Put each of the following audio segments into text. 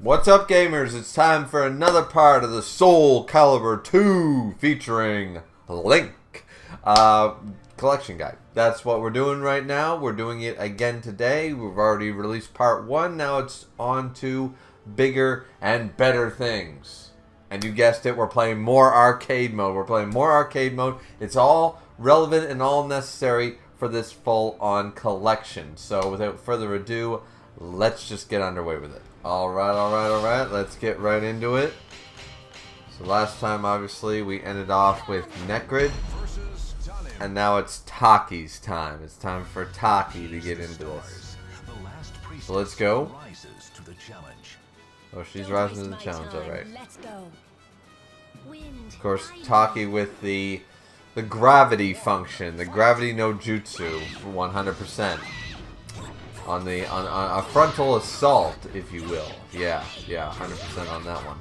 What's up, gamers? It's time for another part of the Soul Calibur 2 featuring Link collection guide. That's what we're doing right now. We're doing it again today. We've already released part 1. Now it's on to bigger and better things. And you guessed it, we're playing more arcade mode. It's all relevant and all necessary for this full-on collection. So without further ado, let's just get underway with it. Alright, let's get right into it. So last time, obviously, we ended off with Necrid. And now it's Taki's time. It's time for Taki to get into this. So let's go. Oh, she's rising to the challenge, alright. Of course, Taki with the gravity function, the gravity no jutsu, 100%. On a frontal assault, if you will. Yeah, 100% on that one.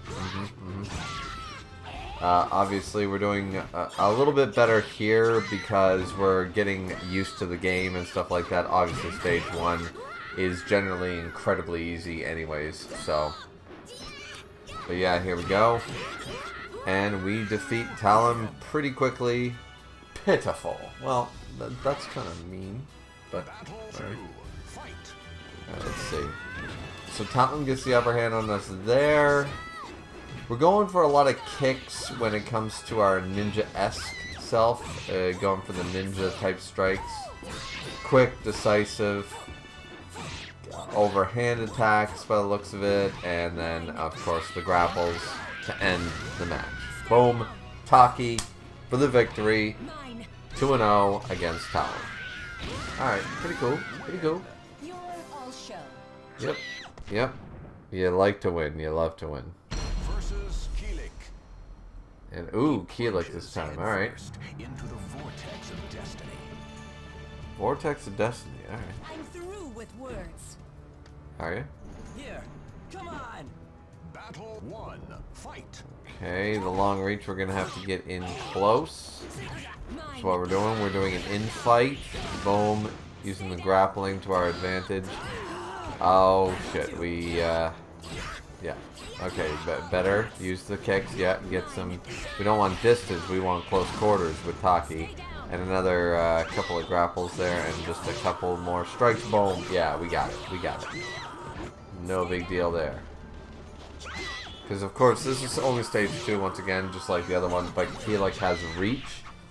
Obviously, we're doing a little bit better here because we're getting used to the game and stuff like that. Obviously, stage 1 is generally incredibly easy anyways, so. But yeah, here we go. And we defeat Talon pretty quickly. Pitiful. Well, that's kind of mean, but alright. Let's see. So Talon gets the upper hand on us there. We're going for a lot of kicks when it comes to our ninja-esque self. Going for the ninja type strikes. Quick, decisive, overhand attacks by the looks of it. And then, of course, the grapples to end the match. Boom. Taki for the victory. 2-0 against Talon. Alright, pretty cool. Yep. You like to win. You love to win. And ooh, Keelik this time. All right. Vortex of Destiny. All right. I'm through with words. Are you? Here, come on. Battle 1. Fight. Okay, the long reach. We're gonna have to get in close. That's what we're doing. We're doing an in-fight. Boom. Using the grappling to our advantage. Oh shit, yeah. Okay, better. Use the kicks, yeah, get some. We don't want distance, we want close quarters with Taki. And another couple of grapples there, and just a couple more strikes. Boom. Yeah, we got it. No big deal there. Because, of course, this is only stage 2, once again, just like the other ones, but Keelik has reach.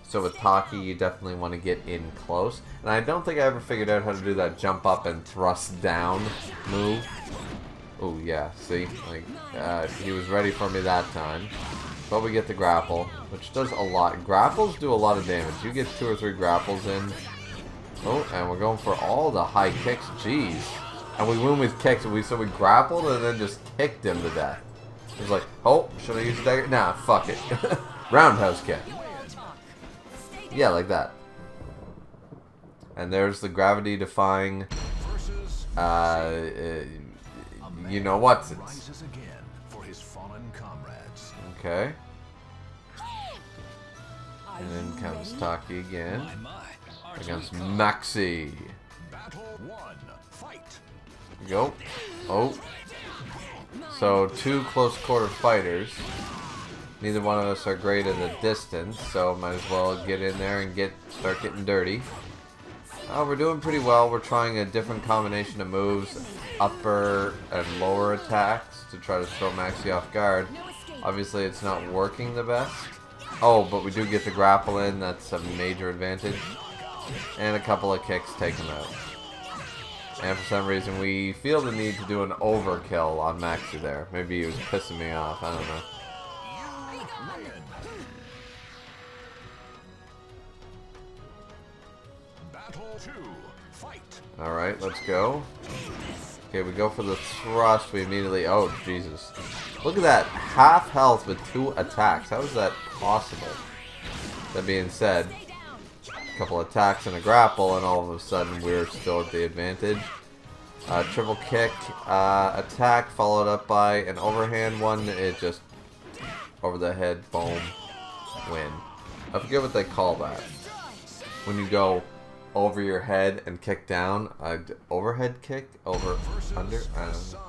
So with Taki, you definitely want to get in close. And I don't think I ever figured out how to do that jump up and thrust down move. Oh, yeah, see? Like, he was ready for me that time. But we get the grapple, which does a lot. Grapples do a lot of damage. You get 2 or 3 grapples in. Oh, and we're going for all the high kicks. Jeez. And we win with kicks. So we grappled and then just kicked him to death. It was like, oh, should I use a dagger? Nah, fuck it. Roundhouse kick. Yeah, like that. And there's the gravity defying, you know what's it. Okay. And then comes Taki again against Maxi. Go. Oh. So 2 close quarter fighters. Neither one of us are great at a distance, so might as well get in there and start getting dirty. We're doing pretty well. We're trying a different combination of moves, upper and lower attacks, to try to throw Maxi off guard. Obviously, it's not working the best. Oh, but we do get the grapple in. That's a major advantage. And a couple of kicks take him out. And for some reason, we feel the need to do an overkill on Maxi there. Maybe he was pissing me off. I don't know. Alright, let's go. Okay, we go for the thrust. We immediately... Oh, Jesus. Look at that. Half health with 2 attacks. How is that possible? That being said, a couple attacks and a grapple, and all of a sudden we're still at the advantage. Triple kick, attack, followed up by an overhand one. It just... Over the head, boom, win. I forget what they call that. When you go over your head and kick down. Overhead kick? Over, under? I don't know.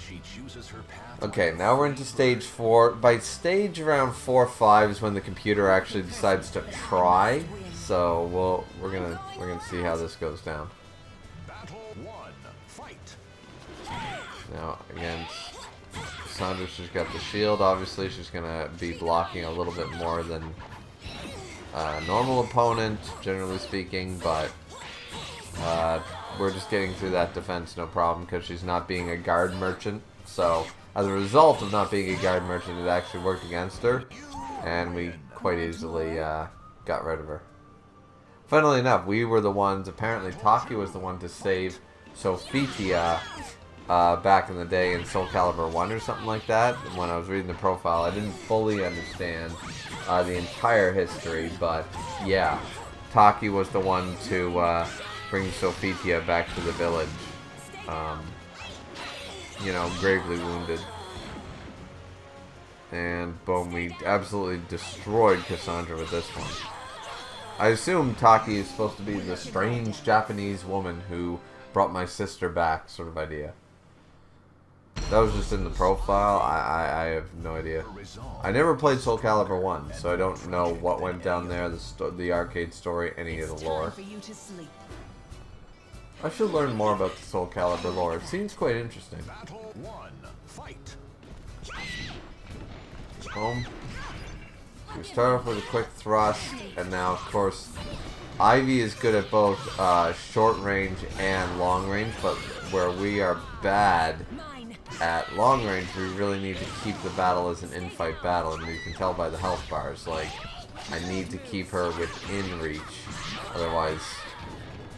She chooses her path. Okay, now we're into stage 4. By stage around 4 or 5 is when the computer actually decides to try. So we're gonna see how this goes down. Battle 1. Fight. Now against Cassandra, she's got the shield. Obviously, she's gonna be blocking a little bit more than a normal opponent, generally speaking. But we're just getting through that defense no problem because she's not being a guard merchant. So as a result of not being a guard merchant, it actually worked against her, and we quite easily got rid of her. Funnily enough, we were the ones, apparently Taki was the one to save Sophitia back in the day in Soul Calibur 1 or something like that. When I was reading the profile, I didn't fully understand the entire history, but yeah, Taki was the one to bring Sophitia back to the village, you know, gravely wounded. And boom, we absolutely destroyed Cassandra with this one. I assume Taki is supposed to be the strange Japanese woman who brought my sister back sort of idea. That was just in the profile. I have no idea. I never played Soul Calibur 1, so I don't know what went down there, the arcade story, any of the lore. I should learn more about the Soul Calibur lore. It seems quite interesting. Battle 1. Fight. Boom. So we start off with a quick thrust, and now, of course, Ivy is good at both short range and long range, but where we are bad at long range, we really need to keep the battle as an in-fight battle, and you can tell by the health bars, like, I need to keep her within reach, otherwise,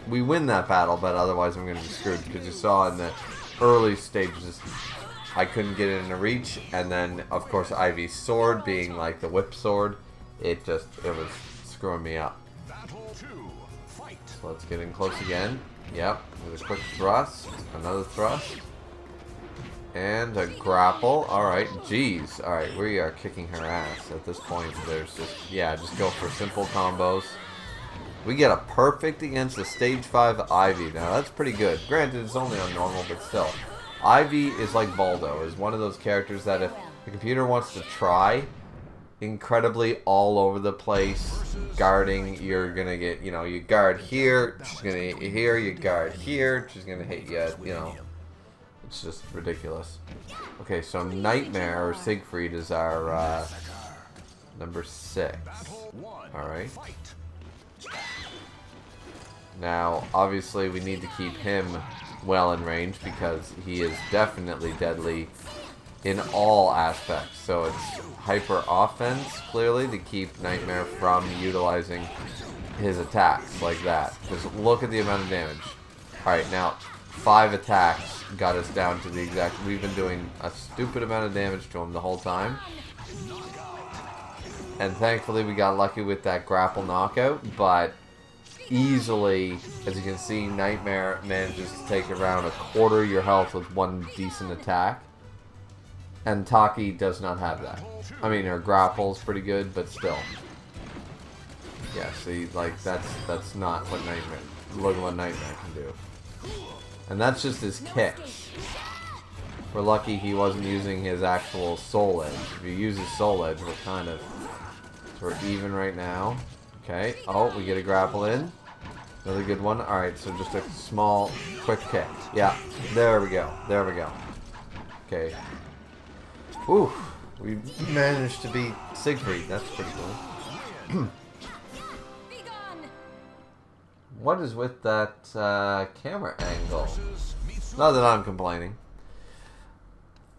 we win that battle, but otherwise I'm going to be screwed, because you saw in the early stages, I couldn't get it into reach, and then, of course, Ivy's sword being like the whip sword, it was screwing me up. Battle 2. Fight. So let's get in close again. Yep, with a quick thrust, another thrust, and a grapple. Alright, jeez. Alright, we are kicking her ass. At this point, there's just, yeah, just go for simple combos. We get a perfect against the stage 5 Ivy. Now, that's pretty good. Granted, it's only on normal, but still. Ivy is like Baldo, is one of those characters that if the computer wants to try incredibly all over the place guarding, you're gonna get, you know, you guard here, she's gonna hit you here, you guard here, she's gonna hit you, you know, it's just ridiculous. Okay, so Nightmare or Siegfried is our number 6. Alright. Now, obviously, we need to keep him well in range because he is definitely deadly in all aspects. So it's hyper offense, clearly, to keep Nightmare from utilizing his attacks like that. Just look at the amount of damage. Alright, now, 5 attacks got us down to the exact... We've been doing a stupid amount of damage to him the whole time. And thankfully we got lucky with that grapple knockout, but easily, as you can see, Nightmare manages to take around a quarter your health with one decent attack. And Taki does not have that. I mean, her grapple's pretty good, but still. Yeah, see, like, that's not what Nightmare... Look at what Nightmare can do. And that's just his kicks. We're lucky he wasn't using his actual Soul Edge. If he uses Soul Edge, we're kind of... So we're even right now. Okay. Oh, we get a grapple in. Another good one. Alright, so just a small, quick kick. Yeah, there we go. There we go. Okay. Ooh, we managed to beat Siegfried. That's pretty cool. What is with that camera angle? Not that I'm complaining.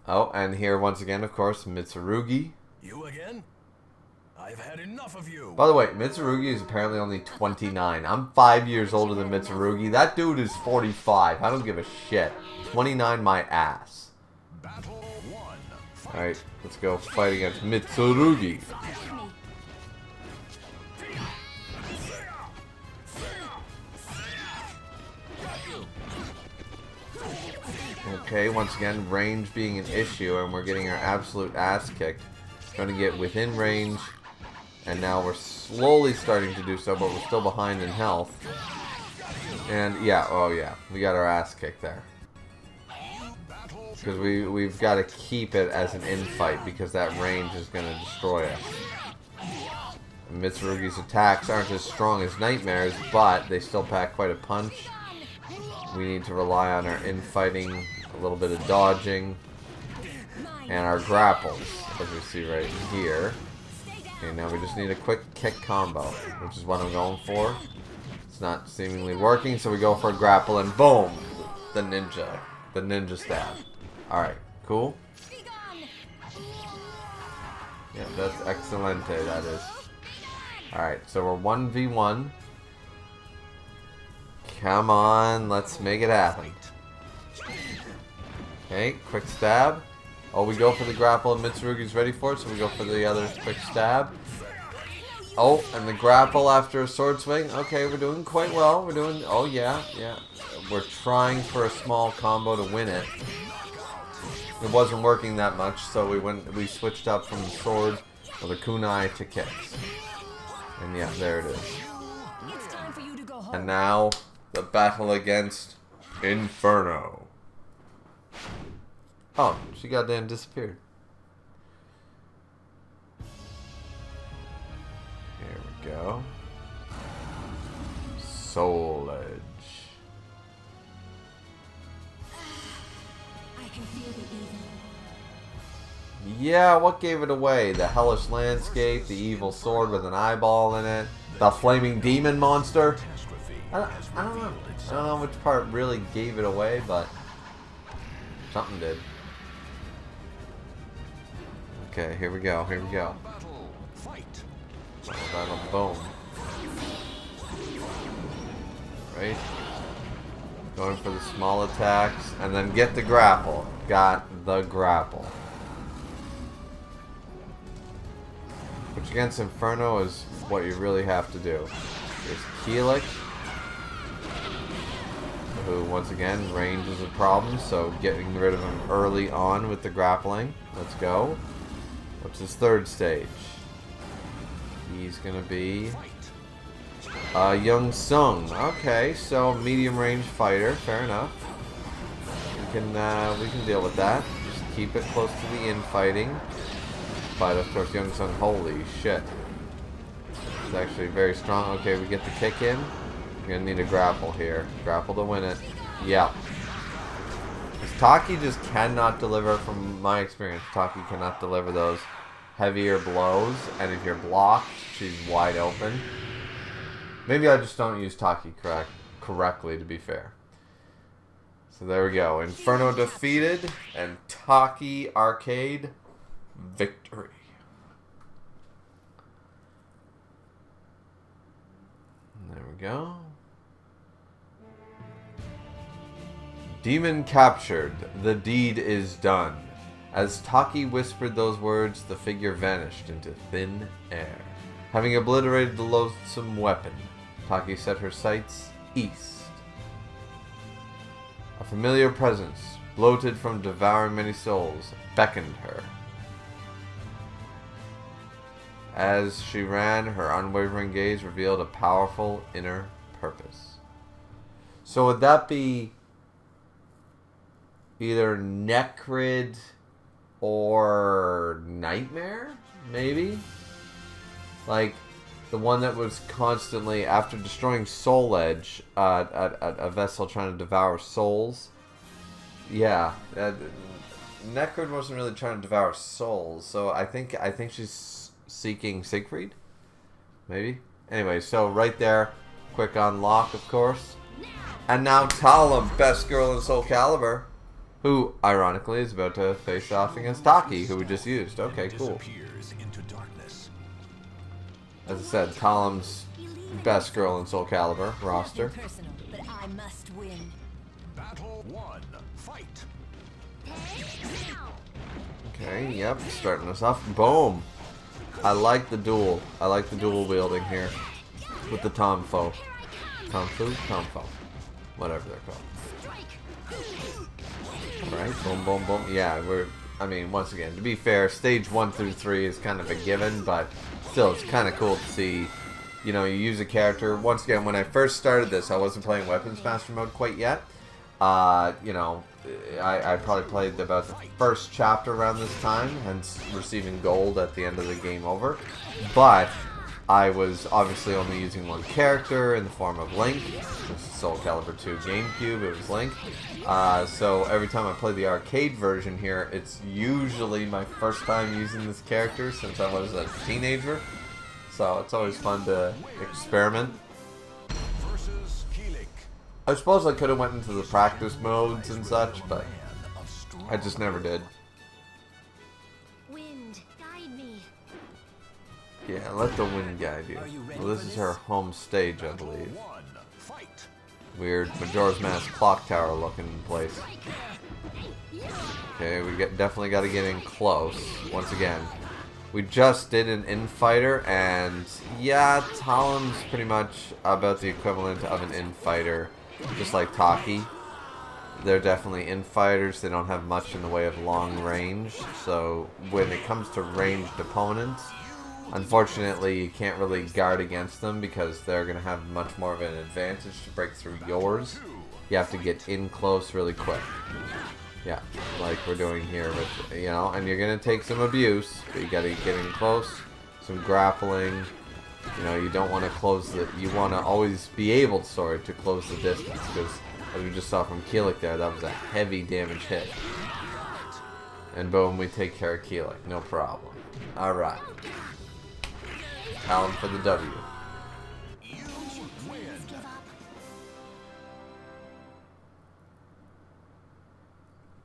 Oh, and here once again, of course, Mitsurugi. You again? I've had enough of you. By the way, Mitsurugi is apparently only 29. I'm 5 years older than Mitsurugi. That dude is 45. I don't give a shit. 29 my ass. Battle 1. Alright, let's go fight against Mitsurugi. Okay, once again, range being an issue, and we're getting our absolute ass kicked. Trying to get within range, and now we're slowly starting to do so, but we're still behind in health. And yeah, oh yeah, we got our ass kicked there. Battle Because we've got to keep it as an infight because that range is going to destroy us. Mitsurugi's attacks aren't as strong as Nightmare's, but they still pack quite a punch. We need to rely on our infighting, a little bit of dodging, and our grapples, as we see right here. Okay, now we just need a quick kick combo, which is what I'm going for. It's not seemingly working, so we go for a grapple, and boom! The ninja stab. Alright, cool. Yeah, that's excelente, that is. Alright, so we're 1v1. Come on, let's make it happen. Okay, quick stab. Oh, we go for the grapple and Mitsurugi's ready for it, so we go for the other quick stab. Oh, and the grapple after a sword swing. Okay, we're doing quite well. We're doing... Oh, yeah, yeah. We're trying for a small combo to win it. It wasn't working that much, so we switched up from the sword or the kunai to kicks. And yeah, there it is. And now, the battle against Inferno. Oh, she goddamn disappeared. Here we go. Soul Edge. I can feel the evil. Yeah, what gave it away? The hellish landscape, the evil sword with an eyeball in it, the flaming demon monster. I don't know. I don't know which part really gave it away, but something did. Okay, here we go. Here we go. Battle, boom. Right. Going for the small attacks, and then get the grapple. Got the grapple. Which against Inferno is what you really have to do. There's Keelik, who once again range is a problem, so getting rid of him early on with the grappling. Let's go. What's his third stage? He's gonna be Young Sung. Okay, so medium range fighter. Fair enough. We can deal with that. Just keep it close to the infighting. But of course, Young Sung. Holy shit! It's actually very strong. Okay, we get the kick in. We're gonna need a grapple here. Grapple to win it. Yeah. Taki just cannot deliver, from my experience. Taki cannot deliver those heavier blows, and if you're blocked, she's wide open. Maybe I just don't use Taki correctly, to be fair. So there we go. Inferno defeated, and Taki Arcade victory. There we go. Demon captured. The deed is done. As Taki whispered those words, the figure vanished into thin air. Having obliterated the loathsome weapon, Taki set her sights east. A familiar presence, bloated from devouring many souls, beckoned her. As she ran, her unwavering gaze revealed a powerful inner purpose. So would that be either Necrid or Nightmare? Maybe? Like, the one that was constantly, after destroying Soul Edge, a vessel trying to devour souls. Yeah. Necrid wasn't really trying to devour souls, so I think she's seeking Siegfried? Maybe? Anyway, so right there, quick unlock, of course. And now Talim, best girl in Soul Calibur, who, ironically, is about to face off against Taki, who we just used. Okay, cool. As I said, Talim's best girl in Soul Calibur roster. Personal, but I must win. Battle 1. Fight. Okay, yep, starting us off. Boom! I like the duel. I like the dual wielding here. With the Tomfo. Tomfu? Tomfo. Whatever they're called. Alright, boom, boom, boom. Yeah, I mean, once again, to be fair, stage 1 through 3 is kind of a given, but still, it's kind of cool to see, you know, you use a character. Once again, when I first started this, I wasn't playing Weapons Master mode quite yet. You know, I probably played about the first chapter around this time, hence receiving gold at the end of the game over. But I was obviously only using one character in the form of Link. This is Soul Calibur 2 GameCube, it was Link. So every time I play the arcade version here, it's usually my first time using this character since I was a teenager. So it's always fun to experiment. I suppose I could have went into the practice modes and such, but I just never did. Wind, guide me. Yeah, let the wind guide you. Well, this is her home stage, I believe. Weird Majora's Mask clock tower looking place. Okay, we definitely got to get in close. Once again, we just did an infighter, and yeah, Talem's pretty much about the equivalent of an infighter, just like Taki. They're definitely infighters. They don't have much in the way of long range, so when it comes to ranged opponents, unfortunately, you can't really guard against them because they're going to have much more of an advantage to break through yours. You have to get in close really quick. Yeah, like we're doing here with, you know, and you're going to take some abuse, but you got to get in close, some grappling. You know, you don't want to close the, you want to always be able, sorry, to close the distance, because as we just saw from Keelik there, that was a heavy damage hit. And boom, we take care of Keelik, no problem. Alright. Talon for the W.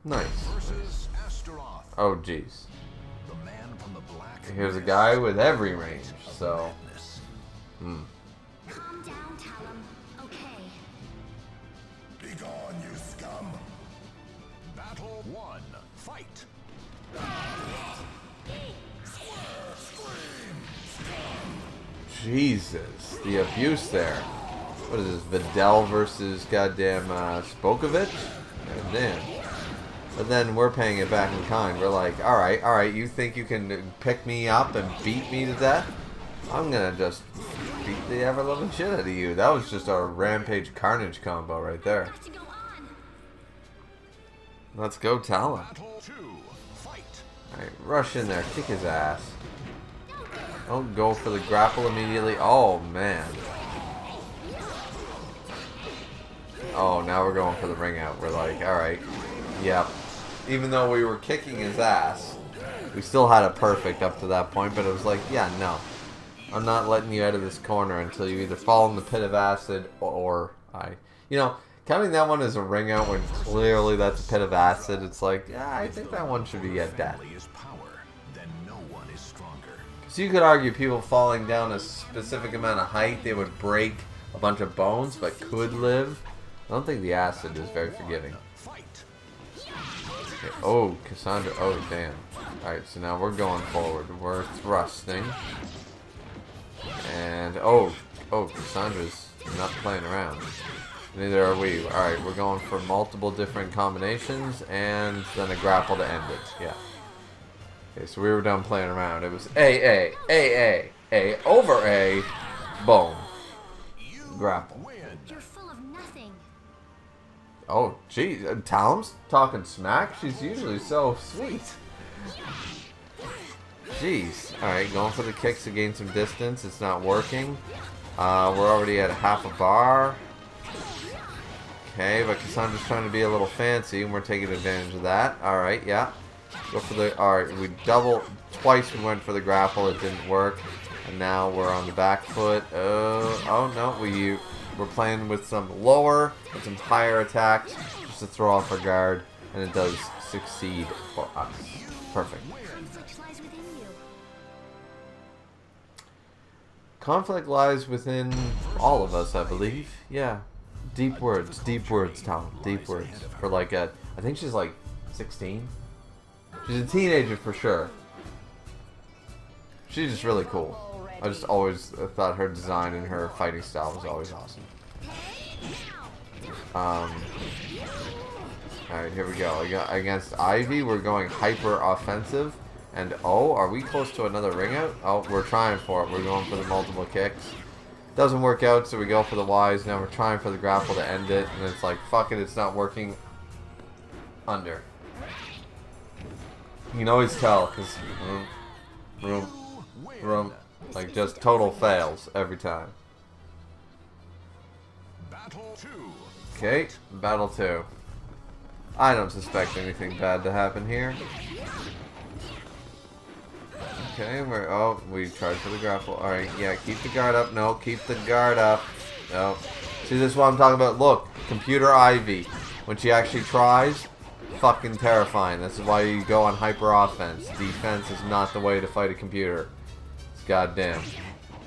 Nice. Oh, jeez. Here's a guy with every range, so... Calm down, Talon. Okay. Begone, you scum! Battle 1. Fight! Jesus, the abuse there. What is this, Videl versus goddamn Spokovich? God damn. But then we're paying it back in kind. We're like, alright, you think you can pick me up and beat me to death? I'm gonna just beat the ever-loving shit out of you. That was just a Rampage Carnage combo right there. Let's go, Talon. Alright, rush in there, kick his ass. Don't go for the grapple immediately. Oh, man. Oh, now we're going for the ring out. We're like, alright, yep. Even though we were kicking his ass, we still had it perfect up to that point, but it was like, yeah, no. I'm not letting you out of this corner until you either fall in the pit of acid or I... You know, counting that one as a ring out when clearly that's a pit of acid, it's like, yeah, I think that one should be at death. So you could argue people falling down a specific amount of height, they would break a bunch of bones, but could live. I don't think the acid is very forgiving. Okay. Oh, Cassandra. Oh, damn. Alright, so now we're going forward. We're thrusting. And, oh, Cassandra's not playing around. Neither are we. Alright, we're going for multiple different combinations, and then a grapple to end it. Yeah. Okay, so we were done playing around. It was A, over A, boom. Grapple. You're full of nothing. Oh, geez. Talem's talking smack? She's usually so sweet. Jeez. Alright, going for the kicks to gain some distance. It's not working. We're already at half a bar. Okay, but Cassandra's trying to be a little fancy, and we're taking advantage of that. Alright, yeah. Go for the... Alright, we twice we went for the grapple. It didn't work. And now we're on the back foot. Oh, no. We're playing with some lower and some higher attacks just to throw off our guard. And it does succeed for us. Perfect. Conflict lies within all of us, I believe. Yeah. Deep words, Talon. Deep words. For like I think she's like 16. She's a teenager for sure. She's just really cool. I just always thought her design and her fighting style was always awesome. Alright, here we go. Against Ivy, we're going hyper offensive. And oh, are we close to another ring out? Oh, we're trying for it. We're going for the multiple kicks. Doesn't work out, so we go for the Ys. Now we're trying for the grapple to end it, and it's like, fuck it, it's not working. Under. You can always tell, because room, like just total fails every time. Battle 2. Okay, battle 2. I don't suspect anything bad to happen here. Okay, we tried for the grapple. Alright, yeah, keep the guard up. No, keep the guard up. No. See, this is what I'm talking about. Look, Computer Ivy. When she actually tries, fucking terrifying. This is why you go on hyper offense. Defense is not the way to fight a computer. It's goddamn.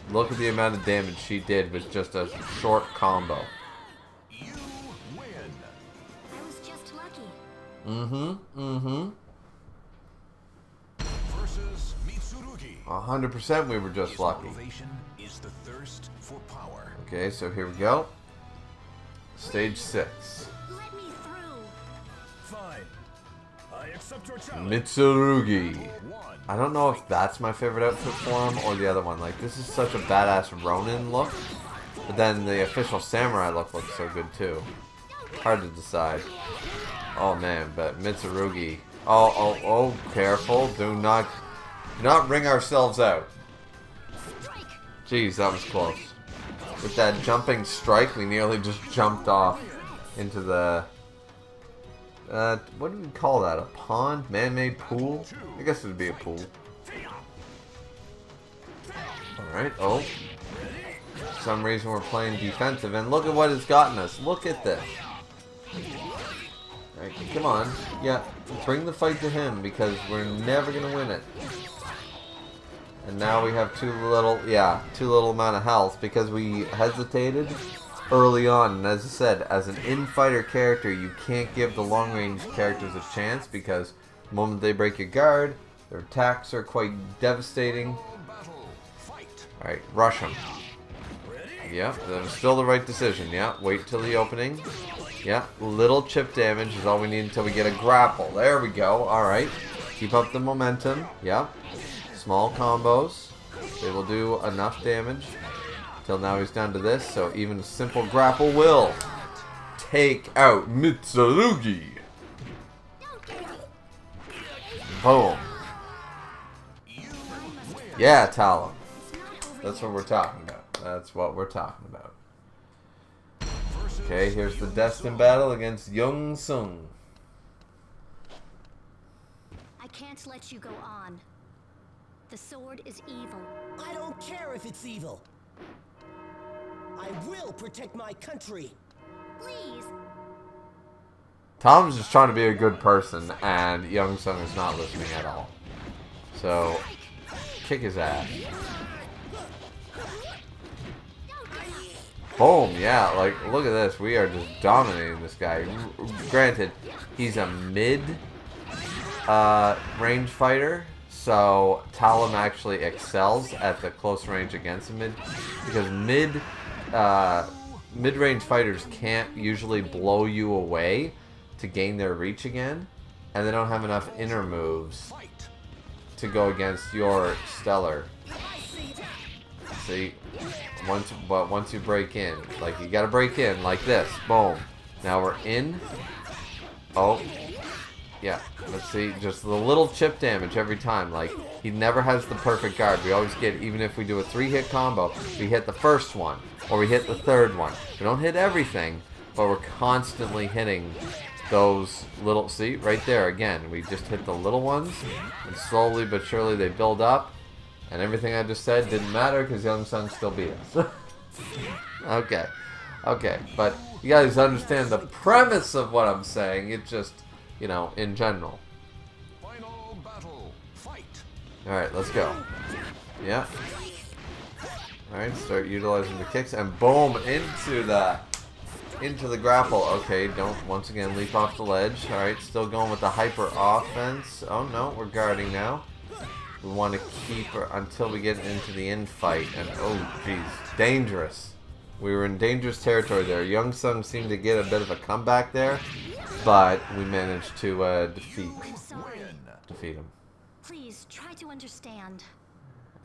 Look at the amount of damage she did with just a short combo. You win. I was just lucky. Mm-hmm. Versus Mitsurugi. 100% we were just His lucky. motivation is the thirst for power. Okay, so here we go. Stage 6. Let me through. Fine. I accept your challenge. Mitsurugi. 1. I don't know if that's my favorite outfit for him or the other one. Like, this is such a badass Ronin look. But then the official samurai look looks so good too. Hard to decide. Oh man, but Mitsurugi. Oh, careful. Do not ring ourselves out. Jeez, that was close. With that jumping strike, we nearly just jumped off into the... what do we call that? A pond? Man-made pool? I guess it would be a pool. Alright, oh. For some reason we're playing defensive, and look at what it's gotten us. Look at this. Alright, come on. Yeah, bring the fight to him, because we're never going to win it. And now we have too little amount of health, because we hesitated early on. And as I said, as an in-fighter character, you can't give the long-range characters a chance, because the moment they break your guard, their attacks are quite devastating. Alright, rush them. Yeah, that was still the right decision. Yeah, wait till the opening. Yeah, little chip damage is all we need until we get a grapple. There we go. Alright, keep up the momentum. Yeah, small combos. They will do enough damage. Till now he's down to this, so even a simple grapple will take out Mitsurugi. Boom. Yeah, Talon. That's what we're talking about. That's what we're talking about. Okay, here's the destined battle against Young Sung. I can't let you go on. The sword is evil. I don't care if it's evil. I will protect my country. Please. Tom's just trying to be a good person, and Young Sung is not listening at all. So, kick his ass. Boom, yeah, like, look at this. We are just dominating this guy. Granted, he's a mid-range fighter, so Talon actually excels at the close range against a mid, because mid-range fighters can't usually blow you away to gain their reach again, and they don't have enough inner moves to go against your stellar. See, once you break in, like, you gotta break in like this. Boom. Now we're in. Oh, yeah. Let's see, just the little chip damage every time. Like, he never has the perfect guard. We always get, even if we do a 3-hit combo, we hit the first one, or we hit the third one. We don't hit everything, but we're constantly hitting those little, see, right there again. We just hit the little ones, and slowly but surely they build up. And everything I just said didn't matter because Young Sung still beat us. Okay. But you guys understand the premise of what I'm saying. It's just, you know, in general. Final battle. Fight. Alright, let's go. Yeah. Alright, start utilizing the kicks. And boom, into the grapple. Okay, don't once again leap off the ledge. Alright, still going with the hyper offense. Oh no, we're guarding now. We want to keep her until we get into the end fight. And oh jeez, dangerous. We were in dangerous territory there. Young Sung seemed to get a bit of a comeback there, but we managed to defeat him. Please try to understand.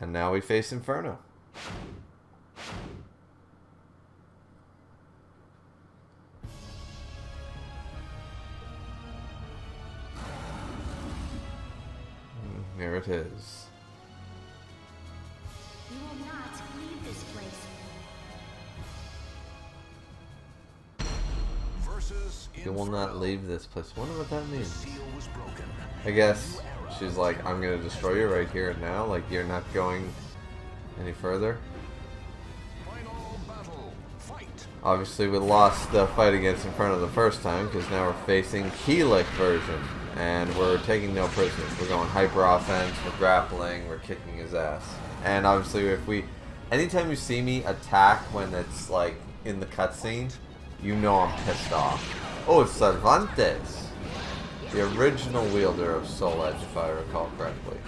And now we face Inferno. Here it is. You will not leave this place. You will not leave this place. I wonder what that means. Seal was broken. I guess she's like, I'm gonna destroy you right here and now. Like, you're not going any further. Final battle. Fight. Obviously, we lost the fight against Inferno the first time because now we're facing Keelik version. And we're taking no prisoners. We're going hyper offense, we're grappling, we're kicking his ass. And obviously, if we... Anytime you see me attack when it's, like, in the cutscene, you know I'm pissed off. Oh, it's Cervantes! The original wielder of Soul Edge, if I recall correctly.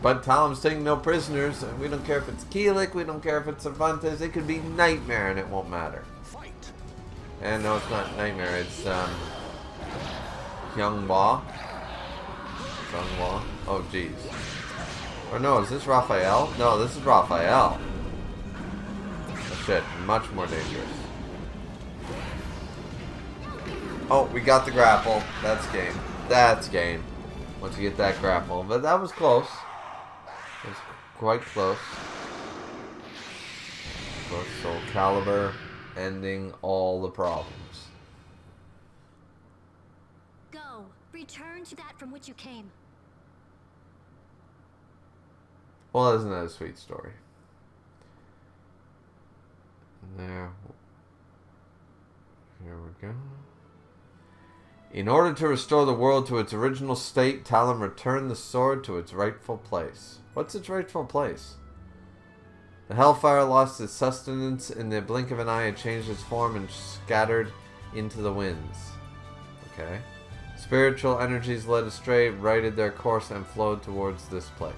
But Talem's taking no prisoners, and we don't care if it's Keelik, we don't care if it's Cervantes, it could be Nightmare and it won't matter. And no, it's not Nightmare, it's Youngbwa. Youngbwa. Oh jeez. Or no, is this Raphael? No, this is Raphael. Oh shit, much more dangerous. Oh, we got the grapple. That's game. That's game. Once you get that grapple. But that was close. It was quite close. Soul Calibur ending all the problems. Go. Return to that from which you came. Well, isn't that a sweet story? There. Here we go. In order to restore the world to its original state, Talem returned the sword to its rightful place. What's its rightful place? The Hellfire lost its sustenance. In the blink of an eye, it changed its form and scattered into the winds. Okay. Spiritual energies led astray, righted their course, and flowed towards this place.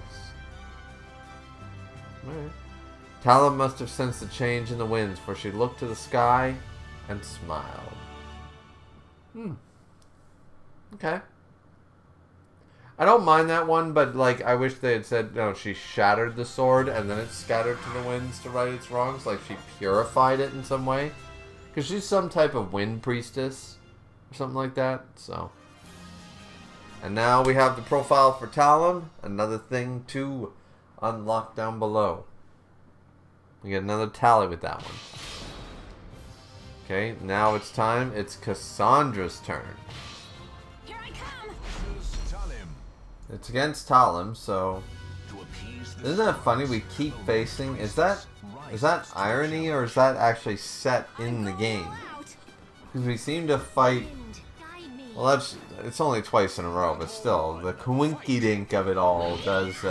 Alright. Talem must have sensed the change in the winds, for she looked to the sky and smiled. Okay. I don't mind that one, but like I wish they had said, no, she shattered the sword and then it scattered to the winds to right its wrongs. Like she purified it in some way. Because she's some type of wind priestess or something like that. So. And now we have the profile for Talem. Another thing to unlock down below. We get another tally with that one. Okay, now it's time. It's Cassandra's turn. Here I come. It's against Talem, so isn't that funny? We keep facing. Is that irony or is that actually set in the game? Because we seem to fight. Well, it's only twice in a row, but still, the coinkydink of it all does.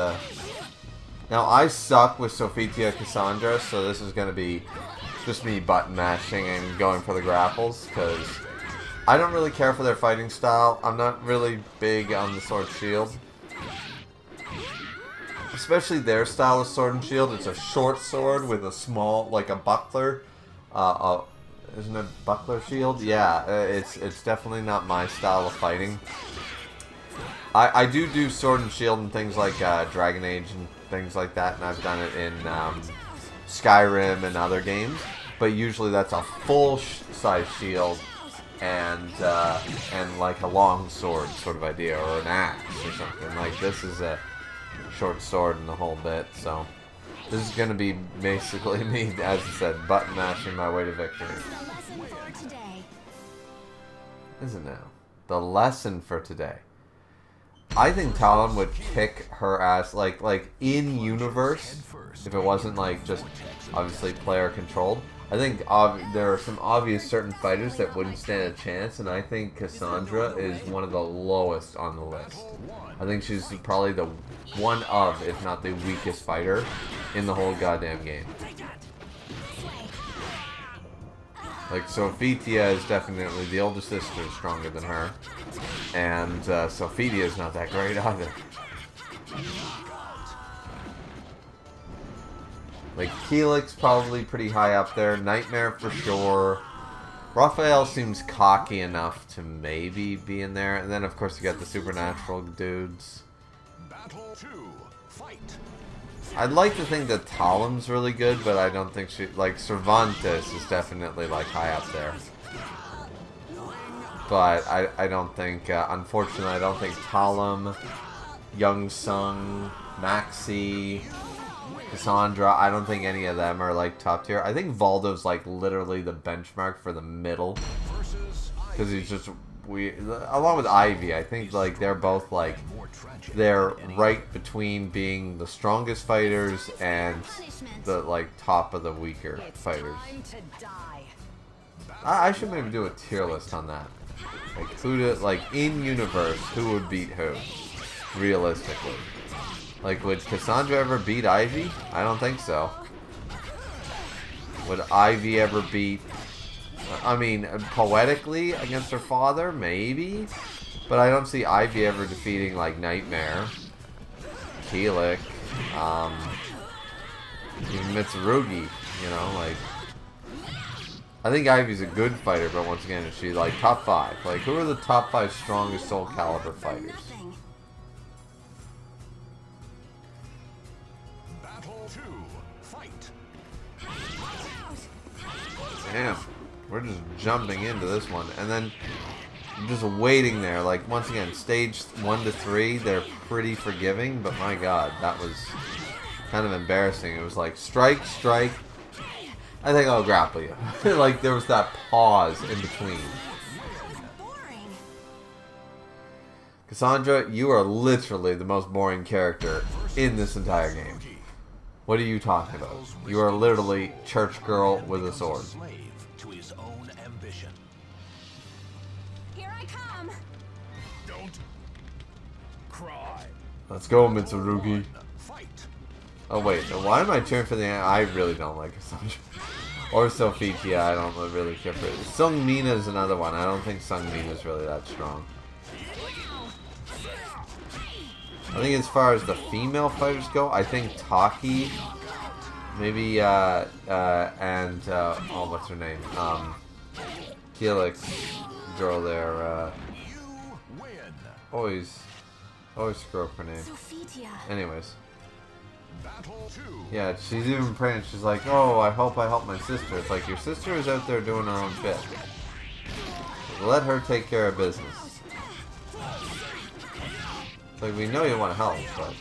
Now I suck with Sophitia Cassandra, so this is gonna be just me button mashing and going for the grapples because I don't really care for their fighting style. I'm not really big on the sword shield. Especially their style of sword and shield. It's a short sword with a small, like a buckler. Isn't it buckler shield? Yeah, it's definitely not my style of fighting. I do sword and shield and things like Dragon Age and things like that, and I've done it in Skyrim and other games. But usually that's a full size shield and like a long sword sort of idea, or an axe or something. Like this is a short sword and the whole bit, so this is gonna be basically me, as I said, button mashing my way to victory. Is it now? The lesson for today. I think Talem would kick her ass, like in universe, if it wasn't like just obviously player controlled. I think there are some obvious certain fighters that wouldn't stand a chance, and I think Cassandra is one of the lowest on the list. I think she's probably the one of, if not the weakest fighter in the whole goddamn game. Like, Sophitia is definitely, the older sister is stronger than her. And Sophitia is not that great either. Like, Keelik's probably pretty high up there. Nightmare for sure. Raphael seems cocky enough to maybe be in there. And then, of course, you got the supernatural dudes. Battle 2. Fight. I'd like to think that Talem's really good, but I don't think she... Like, Cervantes is definitely, like, high up there. but I don't think, unfortunately, I don't think Talum, Young Sung, Maxi, Cassandra, I don't think any of them are like top tier. I think Valdo's like literally the benchmark for the middle. Because he's just, along with Ivy, I think like they're both like, they're right between being the strongest fighters and the like top of the weaker fighters. I should maybe do a tier list on that. Like who to, like in universe, who would beat who, realistically. Like would Cassandra ever beat Ivy? I don't think so. Would Ivy ever beat, I mean, poetically against her father, maybe? But I don't see Ivy ever defeating, like, Nightmare, Keelik, even Mitsurugi, you know, like... I think Ivy's a good fighter, but once again, is she, like, top 5? Like, who are the top 5 strongest Soul Calibur fighters? Battle 2, fight. Damn. We're just jumping into this one. And then... just waiting there. Like, once again, stage 1 to 3, they're pretty forgiving, but my god, that was kind of embarrassing. It was like, strike, strike, I think I'll grapple you. Like, there was that pause in between. Cassandra, you are literally the most boring character in this entire game. What are you talking about? You are literally church girl with a sword. Let's go, Mitsurugi. Oh wait, why am I cheering for the... I really don't like Cassandra. Or Sophitia, I don't really care for it. Sung Mina is another one. I don't think Sung Mina is really that strong. I think as far as the female fighters go, I think Taki, maybe, and, oh, what's her name? Keelik's girl there, always screw up her name. Anyways. Yeah, she's even praying. She's like, oh, I hope I help my sister. It's like, your sister is out there doing her own shit. Let her take care of business. It's like, we know you want to help, but...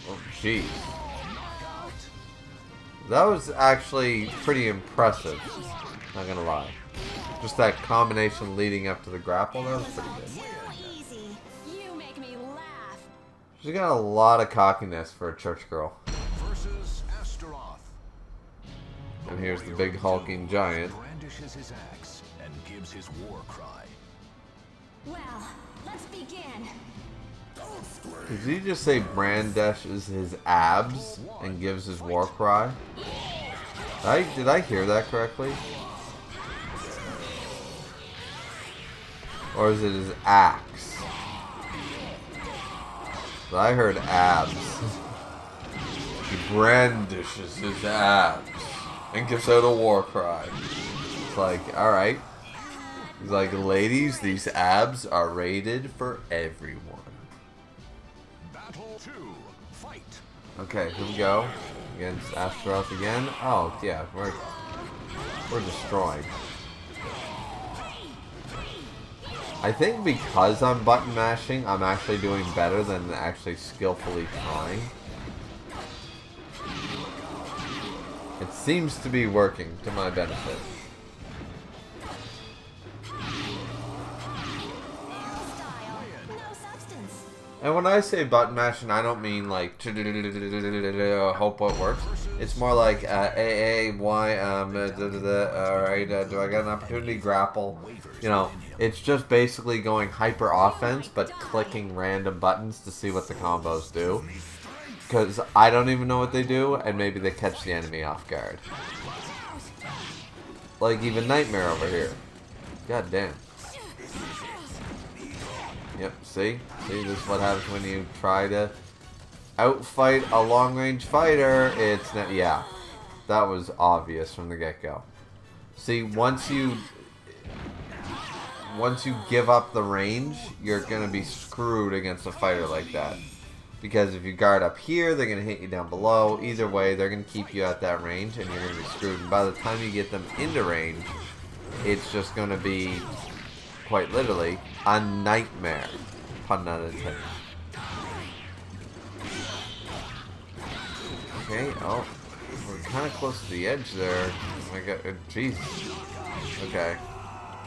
oh, jeez. That was actually pretty impressive. Not gonna lie. Just that combination leading up to the grapple, that was pretty good. She's got a lot of cockiness for a church girl. And here's the big hulking giant. Well, let's begin. Did he just say brandishes his abs and gives his war cry? Did I hear that correctly? Or is it his axe? But I heard abs. He brandishes his abs and gives out a war cry. It's like, alright. He's like, ladies, these abs are rated for everyone. Battle 2, fight. Okay, here we go. Against Astaroth again. Oh, yeah, we're destroying. I think because I'm button mashing, I'm actually doing better than actually skillfully trying. It seems to be working to my benefit. And when I say button mashing, I don't mean like hope what works. It's more like A, Y, alright, do I get an opportunity? Grapple. You know, it's just basically going hyper offense, but clicking random buttons to see what the combos do. Because I don't even know what they do, and maybe they catch the enemy off guard. Like even Nightmare over here. God damn. Yep, see? See, this is what happens when you try to outfight a long-range fighter. It's not, yeah. That was obvious from the get-go. See, once you give up the range, you're gonna be screwed against a fighter like that. Because if you guard up here, they're going to hit you down below. Either way, they're going to keep you at that range, and you're going to be screwed. And by the time you get them into range, it's just going to be, quite literally, a nightmare. Pun not intended. Okay, oh, we're kind of close to the edge there. Oh my god, jeez. Okay.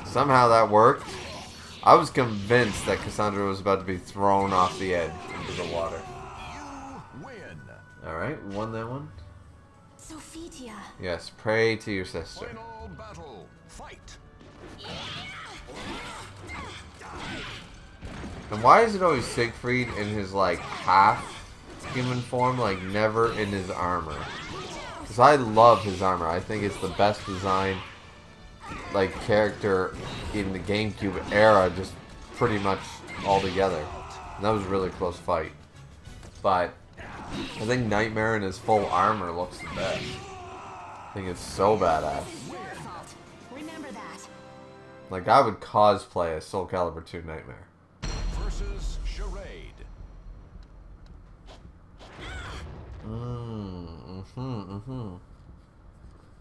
Somehow that worked. I was convinced that Cassandra was about to be thrown off the edge into the water. You win. Alright, we won that one. Sophitia. Yes, pray to your sister. Final battle. Fight. And why is it always Siegfried in his, like, half-human form, like, never in his armor? Because I love his armor. I think it's the best design, like, character in the GameCube era, just pretty much all together. And that was a really close fight. But I think Nightmare in his full armor looks the best. I think it's so badass. Your fault. Remember that. Like, I would cosplay a Soul Calibur 2 Nightmare. Versus Charade.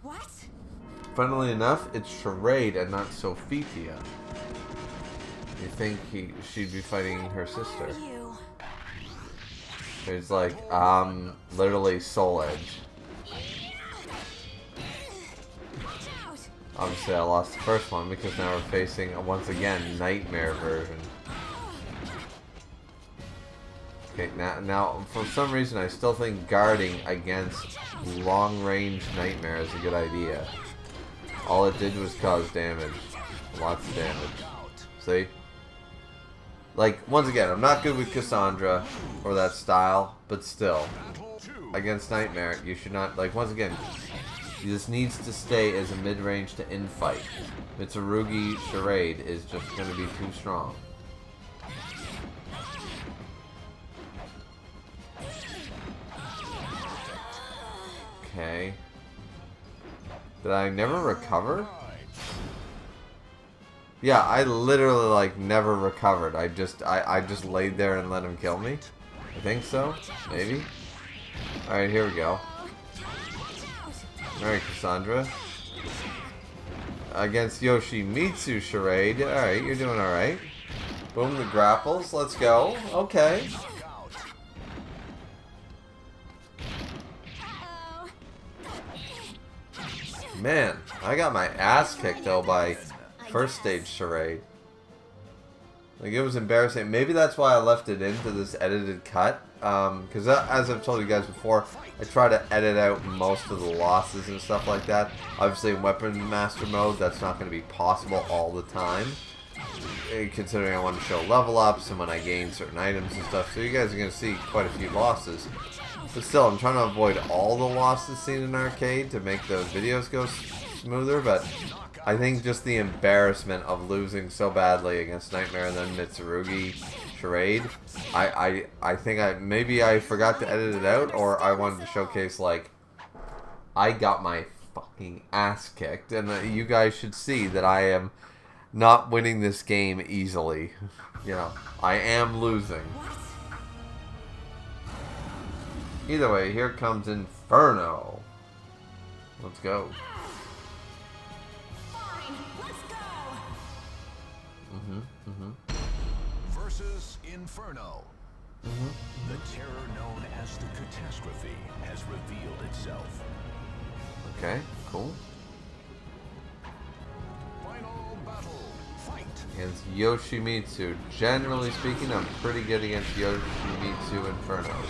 What? Funnily enough, it's Charade and not Sophitia. You think she'd be fighting her sister. You. It's like, literally Soul Edge. Watch out. Obviously, I lost the first one because now we're facing, once again, Nightmare version. Okay, now, for some reason, I still think guarding against long-range Nightmare is a good idea. All it did was cause damage. Lots of damage. See? Like, once again, I'm not good with Cassandra or that style, but still. Against Nightmare, you should not, like, once again, this needs to stay as a mid-range to in-fight. Mitsurugi Charade is just going to be too strong. Okay. Did I never recover? Yeah, I literally, like, never recovered. I just laid there and let him kill me. I think so. Maybe. Alright, here we go. Alright, Cassandra. Against Yoshimitsu Charade. Alright, you're doing alright. Boom, the grapples. Let's go. Okay. Man, I got my ass kicked, though, by first stage Charade. Like, it was embarrassing. Maybe that's why I left it into this edited cut. Because as I've told you guys before, I try to edit out most of the losses and stuff like that. Obviously, in Weapon Master mode, that's not going to be possible all the time. Considering I want to show level ups and when I gain certain items and stuff. So you guys are going to see quite a few losses. But still, I'm trying to avoid all the losses seen in arcade to make the videos go smoother. But I think just the embarrassment of losing so badly against Nightmare and then Mitsurugi Charade, I think maybe I forgot to edit it out, or I wanted to showcase, like, I got my fucking ass kicked, and you guys should see that I am not winning this game easily. You know, I am losing. Either way, here comes Inferno. Let's go. Fine. Let's go. Versus Inferno. The terror known as the catastrophe has revealed itself. Okay, cool. Final battle. Fight. Against Yoshimitsu. Generally speaking, I'm pretty good against Yoshimitsu Infernos.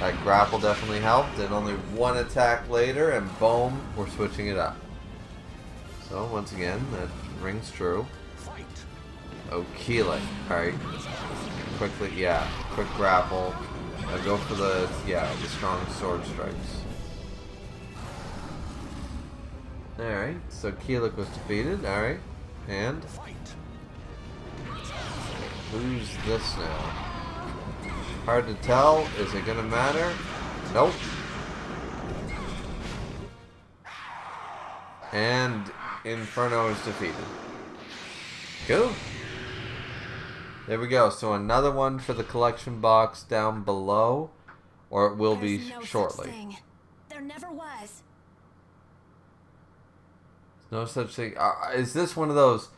That grapple definitely helped, and only one attack later, and boom, we're switching it up. So, once again, that rings true. Fight. Oh, Keeling. Alright. Quickly, yeah. Quick grapple. I'll go for the strong sword strikes. Alright, so Keelik was defeated. Alright. And who's this now? Hard to tell. Is it gonna matter? Nope. And Inferno is defeated. Cool. There we go. So another one for the collection box down below, or it will be There's no shortly. such thing. There never was. No such thing. Is this one of those,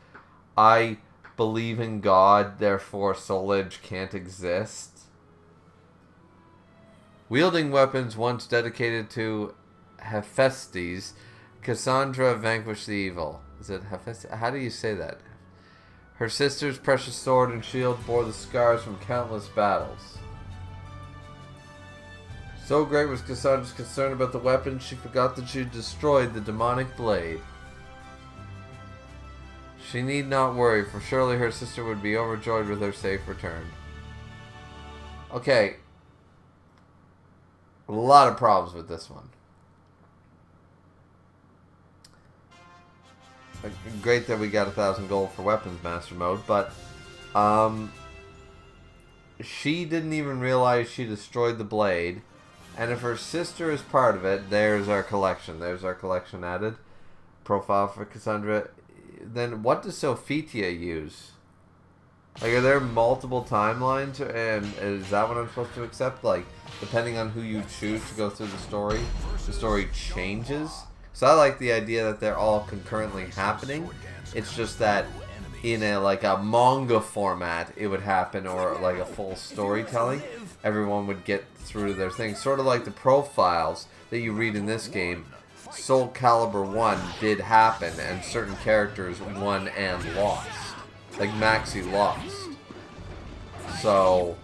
I believe in God, therefore Soul Edge can't exist? Wielding weapons once dedicated to Hephaestus, Cassandra vanquished the evil. Is it Hephaestus? How do you say that? Her sister's precious sword and shield bore the scars from countless battles. So great was Cassandra's concern about the weapon, she forgot that she had destroyed the demonic blade. She need not worry, for surely her sister would be overjoyed with her safe return. Okay. A lot of problems with this one. Great that we got 1,000 gold for weapons master mode, but she didn't even realize she destroyed the blade, and if her sister is part of it, there's our collection. There's our collection added. Profile for Cassandra. Then what does Sophitia use? Like, are there multiple timelines, and is that what I'm supposed to accept? Like, depending on who you choose to go through the story changes? So I like the idea that they're all concurrently happening. It's just that in a manga format it would happen, or like a full storytelling. Everyone would get through their thing. Sort of like the profiles that you read in this game. Soul Calibur 1 did happen, and certain characters won and lost. Like Maxie lost. So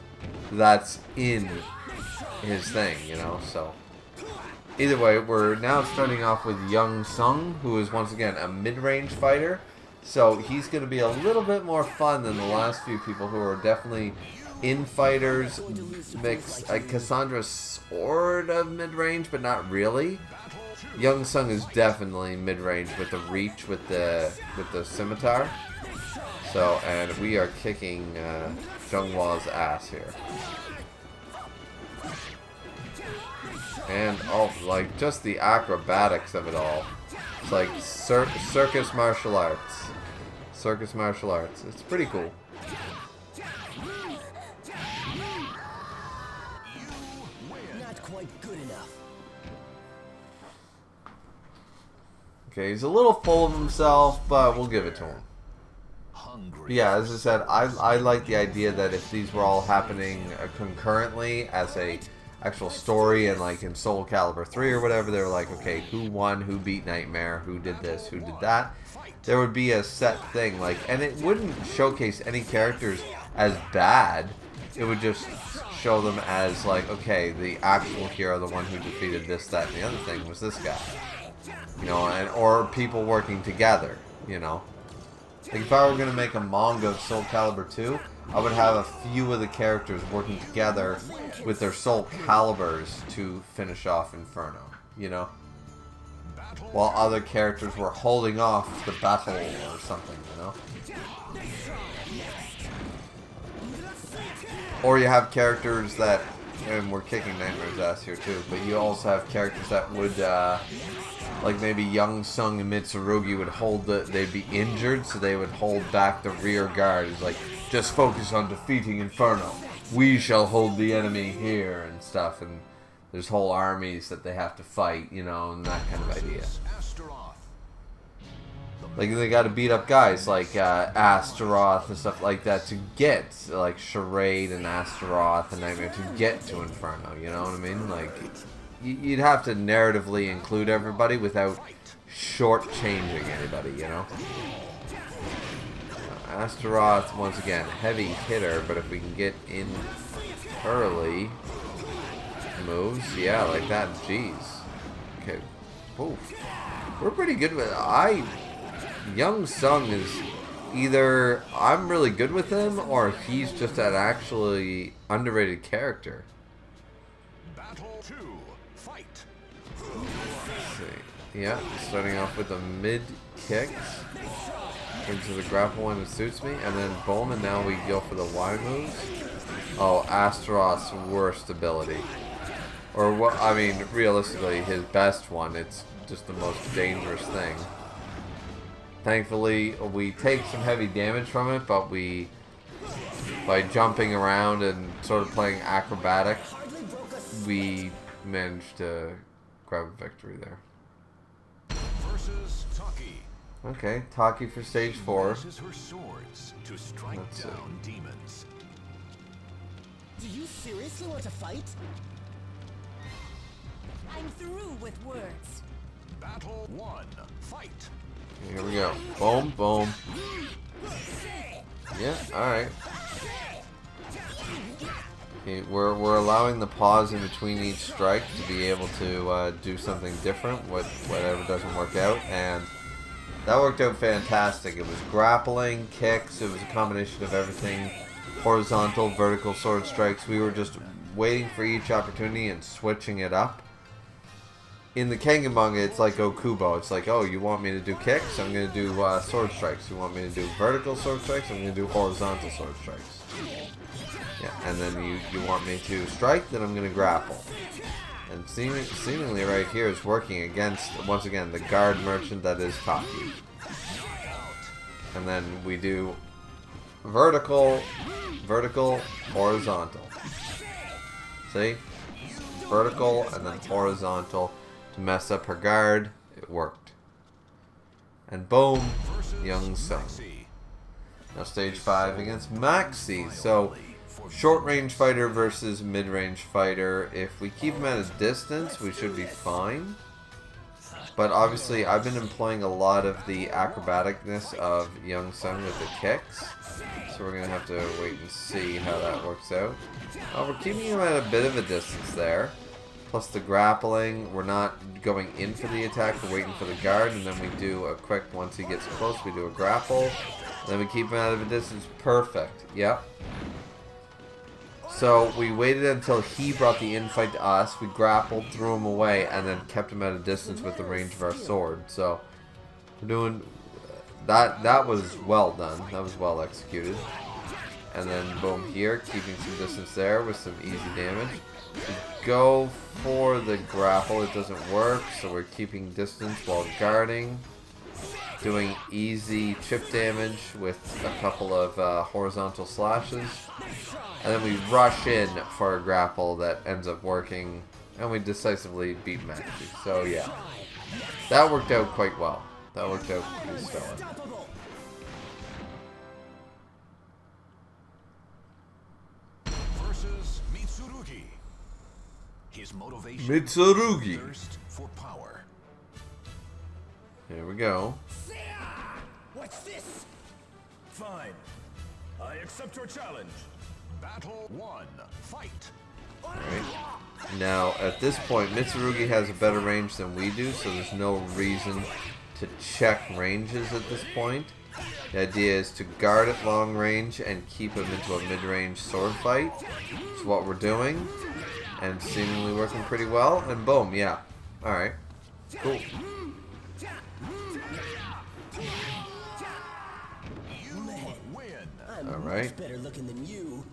that's in his thing, you know, so. Either way, we're now starting off with Young Sung, who is once again a mid-range fighter. So he's going to be a little bit more fun than the last few people who are definitely in-fighters. Cassandra's sort of mid-range, but not really. Young Sung is definitely mid-range with the reach, with the scimitar. So, and we are kicking Zhenghwa's ass here. And, oh, like, just the acrobatics of it all. It's like circus martial arts. Circus martial arts. It's pretty cool. Not quite good enough. Okay, he's a little full of himself, but we'll give it to him. Yeah, as I said, I like the idea that if these were all happening concurrently as a actual story, and like in Soul Calibur 3 or whatever, they were like, okay, who won, who beat Nightmare, who did this, who did that. There would be a set thing, like, and it wouldn't showcase any characters as bad. It would just show them as like, okay, the actual hero, the one who defeated this, that, and the other thing was this guy. You know, and or people working together, you know. Like if I were going to make a manga of Soul Calibur 2, I would have a few of the characters working together with their Soul Caliburs to finish off Inferno, you know? While other characters were holding off the battle or something, you know? Or you have characters that, and we're kicking Nightmare's ass here too, but you also have characters that would, like maybe Young Sung and Mitsurugi would hold they'd be injured, so they would hold back the rear guard. It's like, just focus on defeating Inferno. We shall hold the enemy here and stuff, and there's whole armies that they have to fight, you know, and that kind of idea. Like, they gotta beat up guys like Astaroth and stuff like that to get, like, Charade and Astaroth and Nightmare to get to Inferno, you know what I mean? Like, you'd have to narratively include everybody without shortchanging anybody, you know? Astaroth, once again, heavy hitter, but if we can get in early moves, yeah, like that, jeez. Okay, oof. We're pretty good with Young Sung is either I'm really good with him, or he's just an actually underrated character. Battle 2, fight. Let's see. Yeah, starting off with the mid kicks into the grapple one that suits me, and then boom, and now we go for the Y moves. Oh, Astaroth's worst ability. Or what, I mean, realistically, his best one. It's just the most dangerous thing. Thankfully, we take some heavy damage from it, but we by jumping around and sort of playing acrobatic, Hardly broke a sweat. we managed to grab a victory there. Versus Taki. Okay, Taki for stage 4. Uses her swords to strike Let's see. down demons. Do you seriously want to fight? I'm through with words. Battle 1. Fight. Here we go. Boom, boom. Yeah, alright. Okay, we're allowing the pause in between each strike to be able to do something different, whatever doesn't work out, and that worked out fantastic. It was grappling, kicks, it was a combination of everything. Horizontal, vertical sword strikes. We were just waiting for each opportunity and switching it up. In the Kengenbanga, it's like Okubo. It's like, oh, you want me to do kicks? I'm going to do sword strikes. You want me to do vertical sword strikes? I'm going to do horizontal sword strikes. Yeah, and then you want me to strike? Then I'm going to grapple. And seemingly right here is working against, once again, the guard merchant that is Taki. And then we do vertical, horizontal. See? Vertical and then horizontal to mess up her guard. It worked. And boom, Young Sung. Now stage 5 against Maxi. So short range fighter versus mid range fighter. If we keep him at a distance, we should be fine. But obviously, I've been employing a lot of the acrobaticness of Young Sung with the kicks. So we're going to have to wait and see how that works out. We're keeping him at a bit of a distance there. Plus the grappling, we're not going in for the attack, we're waiting for the guard, and then we do a quick, once he gets close, we do a grapple. Then we keep him out of a distance. Perfect. Yep. So we waited until he brought the infight to us, we grappled, threw him away, and then kept him at a distance with the range of our sword. So we're doing that was well done. That was well executed. And then boom here, keeping some distance there with some easy damage. We go for the grapple, it doesn't work, so we're keeping distance while guarding. Doing easy chip damage with a couple of horizontal slashes. And then we rush in for a grapple that ends up working, and we decisively beat Maxi. So yeah, that worked out quite well. That worked out pretty stellar. Versus Mitsurugi. His motivation Mitsurugi. thirst for power. Here we go. What's this? Fine. I accept your challenge. Battle 1. Fight. Right. Now, at this point, Mitsurugi has a better range than we do, so there's no reason to check ranges at this point. The idea is to guard at long range and keep him into a mid-range sword fight. That's what we're doing, and seemingly working pretty well. And boom, yeah. Alright. Cool. I'm Alright. much better looking than you.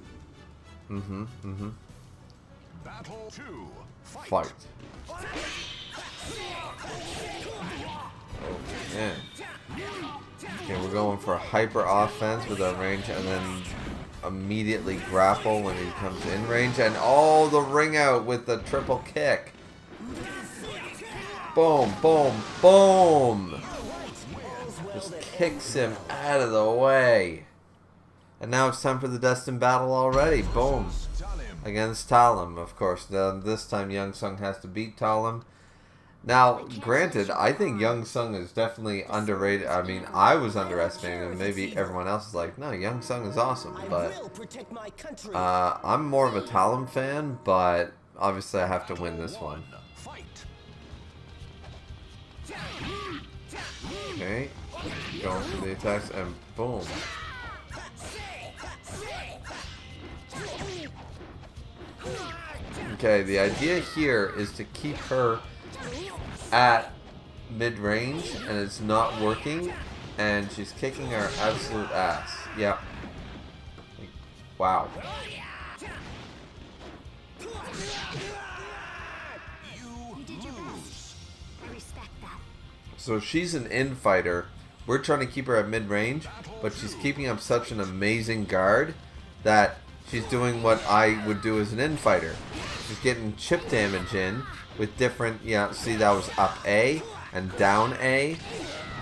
Battle 2. Fight. Oh, man. Okay, we're going for a hyper offense with our range, and then immediately grapple when he comes in range, and oh, the ring out with the triple kick. Boom, boom, boom. Just kicks him out of the way. And now it's time for the destined battle already. Boom. Against Talim, of course. This time Young Sung has to beat Talim. Now, granted, I think Young Sung is definitely underrated. I mean, I was underestimating him. Maybe everyone else is like, no, Young Sung is awesome. But I'm more of a Talim fan, but obviously I have to win this one. Okay. Going for the attacks, and boom. Okay, the idea here is to keep her at mid-range, and it's not working, and she's kicking our absolute ass. Yep. Wow. You did your best. I respect that. So she's an in-fighter. We're trying to keep her at mid-range, but she's keeping up such an amazing guard that she's doing what I would do as an infighter. She's getting chip damage in with different, see that was up A and down A,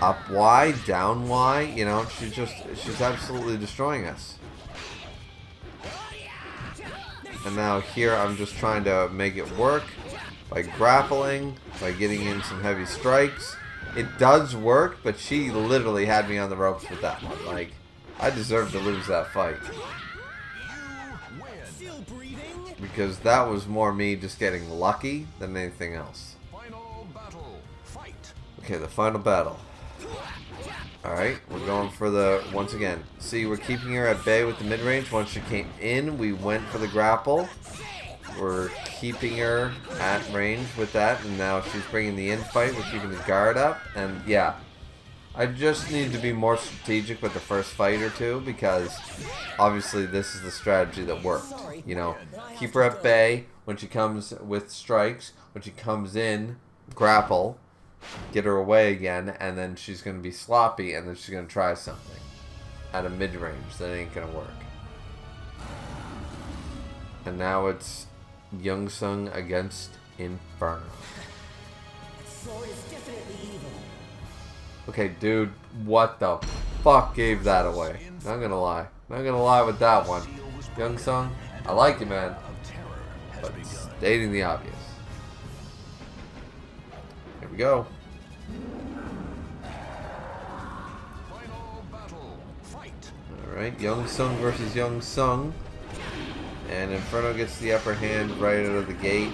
up Y, down Y, she's absolutely destroying us. And now here I'm just trying to make it work by grappling, by getting in some heavy strikes. It does work, but she literally had me on the ropes with that one. Like, I deserve to lose that fight. Because that was more me just getting lucky than anything else. Okay, the final battle. Alright, we're going for the, once again, see, we're keeping her at bay with the mid-range. Once she came in, we went for the grapple. We're keeping her at range with that, and now she's bringing the in-fight. We're keeping the guard up, and yeah. I just need to be more strategic with the first fight or two, because obviously this is the strategy that worked. Keep her at bay when she comes with strikes. When she comes in, grapple. Get her away again, and then she's going to be sloppy, and then she's going to try something at a mid-range. That ain't going to work. And now it's Young Sung against Inferno. Sword is definitely evil. Okay, dude, what the fuck gave that away? Not going to lie. Not going to lie with that one. Young Sung, I like you, man. But stating the obvious. Here we go. Alright, Young Sung versus Young Sung. And Inferno gets the upper hand right out of the gate.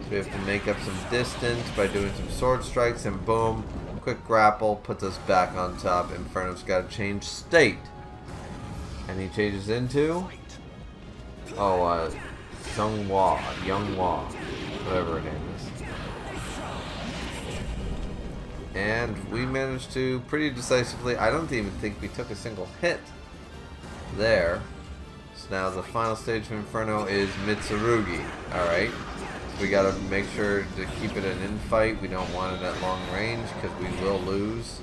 So we have to make up some distance by doing some sword strikes, and boom, quick grapple puts us back on top. Inferno's got to change state. And he changes into... Sung Hwa, Young Hwa, whatever her name is. And we managed to pretty decisively, I don't even think we took a single hit there. So now the final stage of Inferno is Mitsurugi. Alright. So we gotta make sure to keep it an in-fight. We don't want it at long range because we will lose.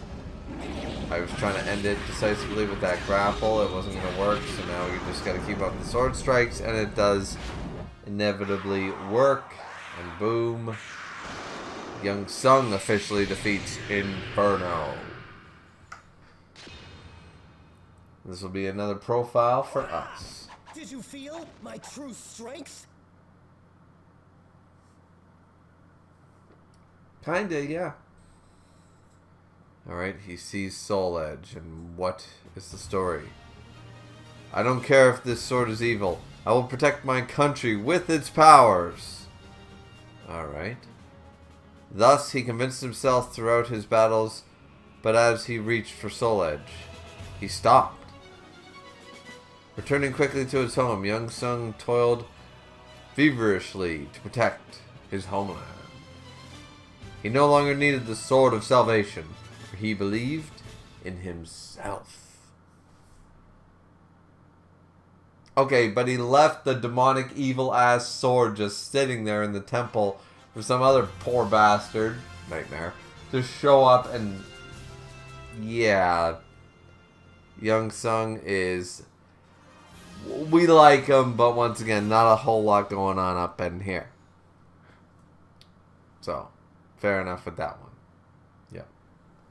I was trying to end it decisively with that grapple. It wasn't going to work, so now we just got to keep up the sword strikes, and it does inevitably work. And boom, Young Sung officially defeats Inferno. This will be another profile for us. Did you feel my true strength? Kinda, yeah. Alright, he sees Soul Edge, and what is the story? I don't care if this sword is evil. I will protect my country with its powers. Alright. Thus, he convinced himself throughout his battles, but as he reached for Soul Edge, he stopped. Returning quickly to his home, Young Sung toiled feverishly to protect his homeland. He no longer needed the Sword of Salvation, for he believed in himself. Okay, but he left the demonic evil-ass sword just sitting there in the temple for some other poor bastard, Nightmare, to show up and... yeah. Young Sung is... we like him, but once again, not a whole lot going on up in here. So, fair enough with that one. Yep.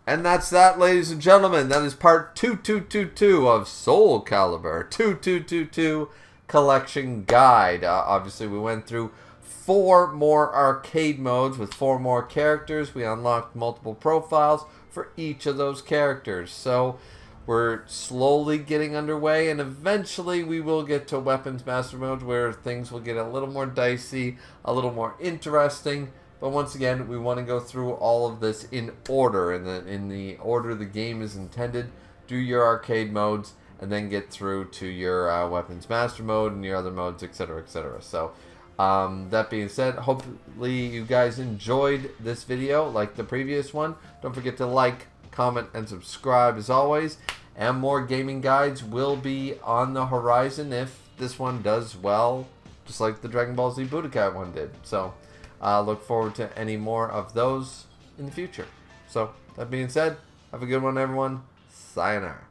And that's that, ladies and gentlemen. That is part 2222 of Soul Calibur 2222 Collection Guide. Obviously, we went through 4 more arcade modes with 4 more characters. We unlocked multiple profiles for each of those characters. So, we're slowly getting underway, and eventually we will get to Weapons Master Mode where things will get a little more dicey, a little more interesting. But once again, we want to go through all of this in order, in the order the game is intended. Do your arcade modes, and then get through to your Weapons Master Mode and your other modes, etc., etc. So, that being said, hopefully you guys enjoyed this video like the previous one. Don't forget to like, comment, and subscribe as always. And more gaming guides will be on the horizon if this one does well, just like the Dragon Ball Z Budokai one did. So, look forward to any more of those in the future. So, that being said, have a good one, everyone. Sayonara.